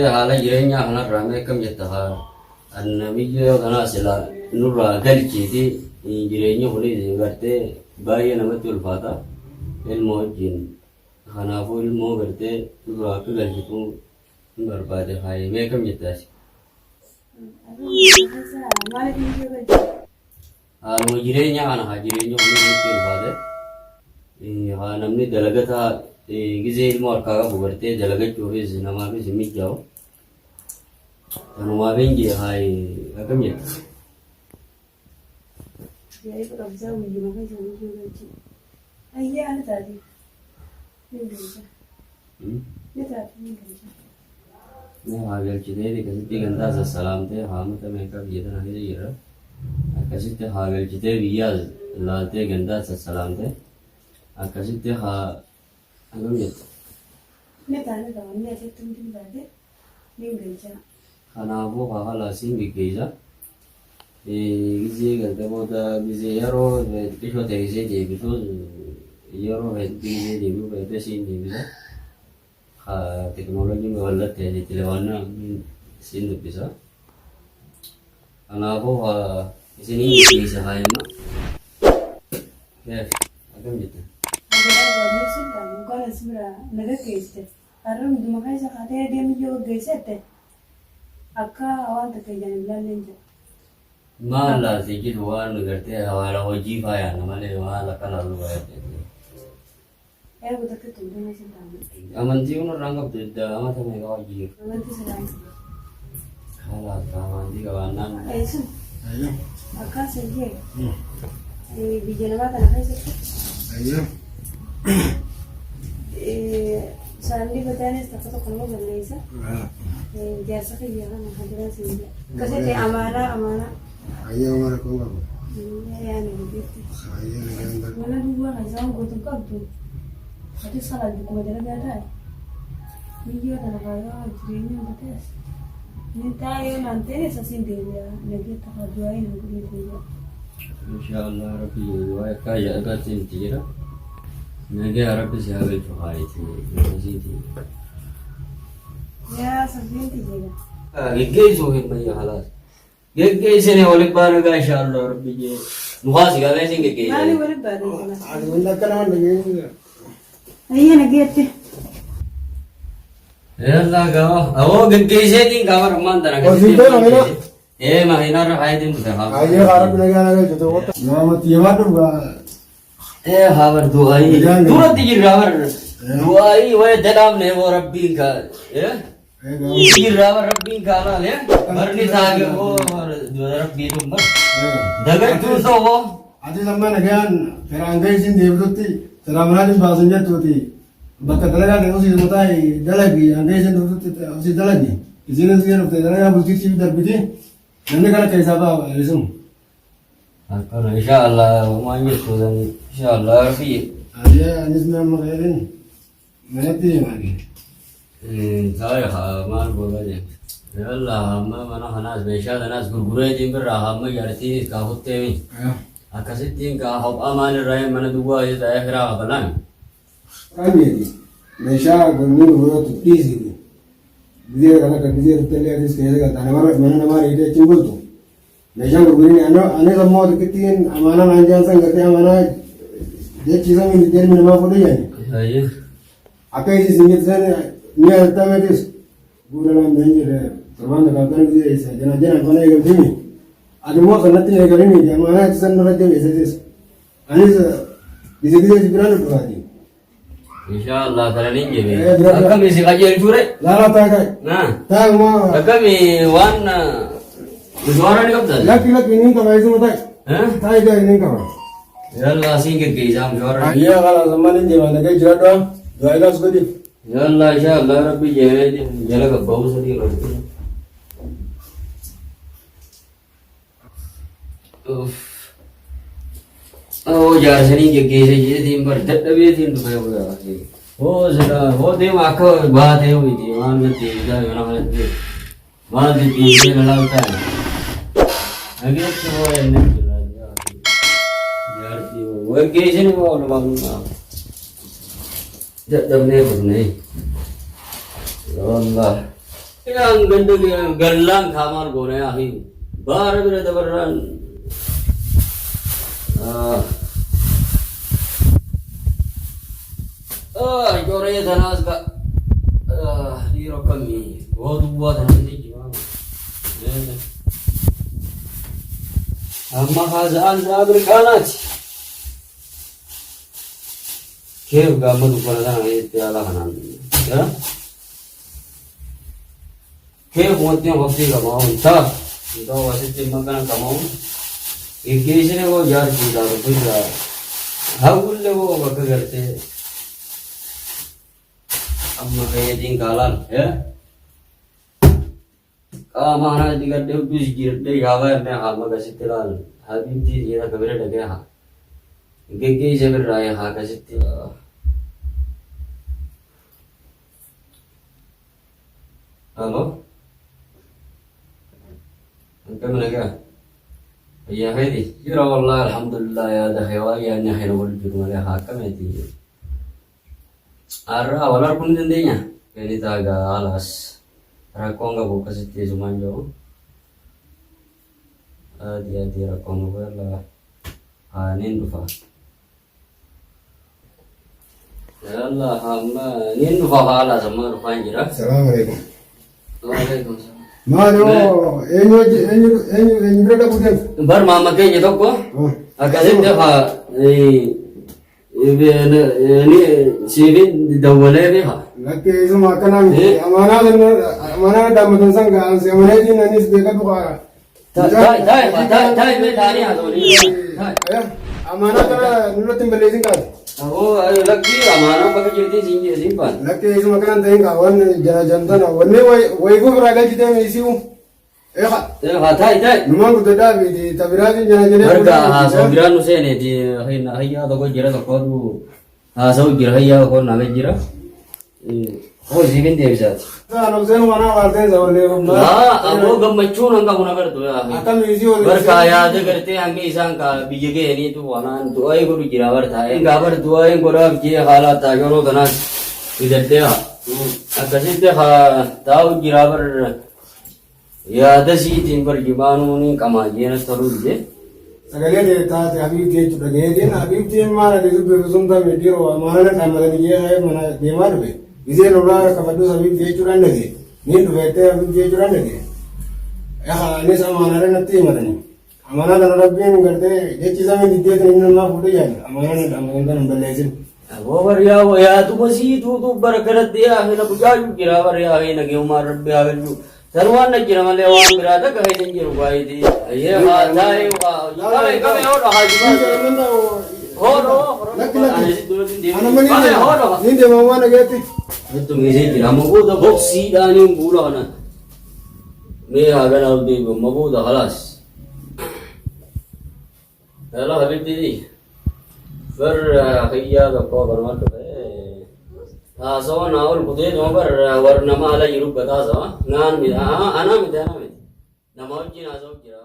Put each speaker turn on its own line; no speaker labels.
haala jireenyaa kanarraa mee akkam jetta biyya kanaa silaa nurraa galchiiti jireenya kunis gartee baay'ee namatti ulfaata ilmoo wajjin kanaafuu ilmoo gartee nurraa akka galchitu hin barbaade haayee mee akkam jettaasi. Haaluma jireenya kana jireenya kunis nutti ulfaate namni dalagataa gizee ilmoo harkaa qabu gartee dalagachuufis namaafis hin mijaa'u. Kanumaaf hin jee akkam jetta. Haa galchitee akkasitti gandaa sassalaamtee haamata meeqa biyya tana keessa jirra. Akkasitti haa galchitee biyyaa laaltee gandaa sassalaamtee akkasitti haa akkam jetta. Kanaafuu haala siin gaggeessa. Gizee galtamoota gizee yeroo xiqqishoo teessee deebisu yeroo gizee deebisu fayyadee siin deebisa. Teknooloojiin babal'attee telefoonaa siin dubbisa. Kanaafuu isinii gaggeessa haayima. Akkam jetta. Maal laatee jiru waan gartee haala hojii faayaan malee haala kanaan baay'atee. Amantii kunirraan qabdu amata meeqa hojii jiru? Haala akka amantii qabaannaan.
Akkaasa jee biyya namaa kana keessatti saandii badaanis takka tokko nama balleessa. Jaarsa kiyya kana hadiraa siin akkasitti amaanaa.
Ayah mana kau apa?
Yaani begitu.
Ayah
Mana dua kan sama gue tuh kabdu. Tadi salah di kuma jalan ada. Video tanah kaya jadinya betes. Minta ya nanti sasin dia. Lagi tak juain begitu ya.
Insyaallah Rabbi wa kaya agak tira. Nanti harap bisa agak cukai itu.
Ya sasin tiga.
Gigi sohib maya halas. Gege sini oleh baru kan insyaallah Rabbi je. Nuhas segala sih gege.
Mana oleh baru?
Ada benda kan lagi.
Ayah lagi ada.
Ya Allah kau. Gege sini kamar mantan. Mahina rakyat itu dah.
Ayah harap lagi gitu. Nama tiap tu
habar doai. Turut dijir habar. Doai, wah dalam ne wo Rabbi ka. Ya. Rabar Rabbi kana le. Barni thage wo Rabbi tu mas. Dagat tu so wo.
Adi zaman agan teranggai sin devuti. Teramana di bahasanya tu ti. Bakat dalaga dengan si mutai dalagi. Anggai sin devuti si dalagi. Isini sih tu dalaga bukti sih terbiti. Nanti kalau kaisa apa resum.
Kalau insyaallah manjut tu dan insyaallah Rabbi.
Ayah anis memang kairin. Mana ti lagi.
Saya mal bola je. Ya Allah, mana hanas besar hanas gurgurai jember raham yarti kahutte mi. Akasit ka hab aman rai mana dua je saya kira balan.
Kami ni. Besar gurgur huwa tu easy. Dia kalau kerja terlihat di sekitar kita. Mana nama itu cungkul tu. Besar gurgur ni ane semua deketin amana lanjang sang kerja amana. Dia cisa ni dia mana apa dia ni.
Iya.
Apa isi singit sana. Ni ada medis. Budalam danger. Terbang ke kantor dia isa. Jangan kau nak ikut ini. Ada mau kena tiada kali ni. Jangan mana kisan orang dia isa. Anis di sini dia berani berani.
Insyaallah kalau ni je. Kami si kajian cure.
Lara tak kai.
Nah.
Tak mau.
Kami wan suara ni kapten.
Laki ini kau itu mata. Tak ada ini kau.
Ya Allah singgah ke jam suara.
Iya kalau zaman ini mana kai jerat doang. Dua ikan sekali.
Ya Allah insyaallah Rabbi jala ke bau sedih Rabbi. Jar Sunny के कैसे ये थी पर डबे थी तो मैं बोला वो जरा वो दे आखो बात है हुई थी मान में थी इधर ना है थी मान थी ये लड़ाता है अभी तो वो नहीं चला यार थी वो कैसे नहीं वो मालूम ना जब नहीं बोल नहीं अल्लाह yang ganda galang kamar gone ahi bar bere dabaran jore dhanas ka di rokami bahut buat dhanas di jiwa amma khazan sabr khanat khe ga madu parana ye tyala khanan ya khe hote hote ga mau ta do wase timmakan ka mau ekesine wo yar chida ro pura hagulle wo bakagarte amma kaya din kalan ya mana diga de bis girde yawa me ha maga sitilal habib di jira kabere lage ha ge je ber raya ha ka sitti halo anka managa ya hedi jira wallahi alhamdulillah ya da hewa ya nya hero wal jurmale ha ka me di arra walar pun dendenya ini taga alas rakonga buka sitti sumanjo dia rakonga bela nin dufa Allah hamma nin dufa hala sama dufa jira
Assalamualaikum.
Waalaikumsalam
Mano, enyu berada bukan?
bar mama ke jeto ko akasin de ha ini sivin dawale be ha
Laki itu makanan, mana dalam sangka, mana ini nanis dekat buka.
tai me tani ha doni
Amana kana nurutin belezin kan.
oh ayo lagi amana pakai jadi sinji simpan
Laki itu makanan teh kawan jana jantan, wanne wai gu beraga kita misiu.
tai
Numang kuda dah di tabirati jana
berka ha sogiran usene di hayya to ko jira to ko ha so gira hayya ko na jira oh sivin de bisa
Anak saya mana warten zawalnya rumah.
abo gammachu nang ka guna kartu ya
Akan misiu.
berkaya de karte ange isang ka bijege ni tu wanan tu ay guru girawar tha en gabar tu ay gorab je halat ta goro danas idar de ha akasit de ha tau girawar ya dasi tin par gimanu ni kamaje na taru je
Sekalian dia tahu habis dia juga dia habis dia mana dia tu berusaha untuk medir mana nama dia hai mana dia mana be. Isi orang kapadu habis dia curang lagi. Ni tu bete habis dia curang lagi. Ya ini sama mana nanti mana ni. Amana kan orang pun kerja dia cisa ni dia tu ni nama foto ya. Amana kan belajar.
वो बरिया वो या तू मसी तू बरकरत दिया है ना बुझायु गिरावर या है ना गेउ मार बे आगलु सर्वान न गिरमले वा मिरादा कहे जंजी रुवाई थी ये हाय वा कमे कमे और हाजी हो रो
Laki-laki.
दो दिन दे
Anak mana ni?
हो रो
Ni dia mau mana gitu?
तो मेरे गिरा मगो द बॉक्सी दानी बुरा ना मैं आगन आउ दे मगो द खलास हेलो हबीबी फिर हैया द को बनवा तो so naul kude nomor war nama ala yuruk bata sa ngan mi ana mi dana mi nama ji na so kira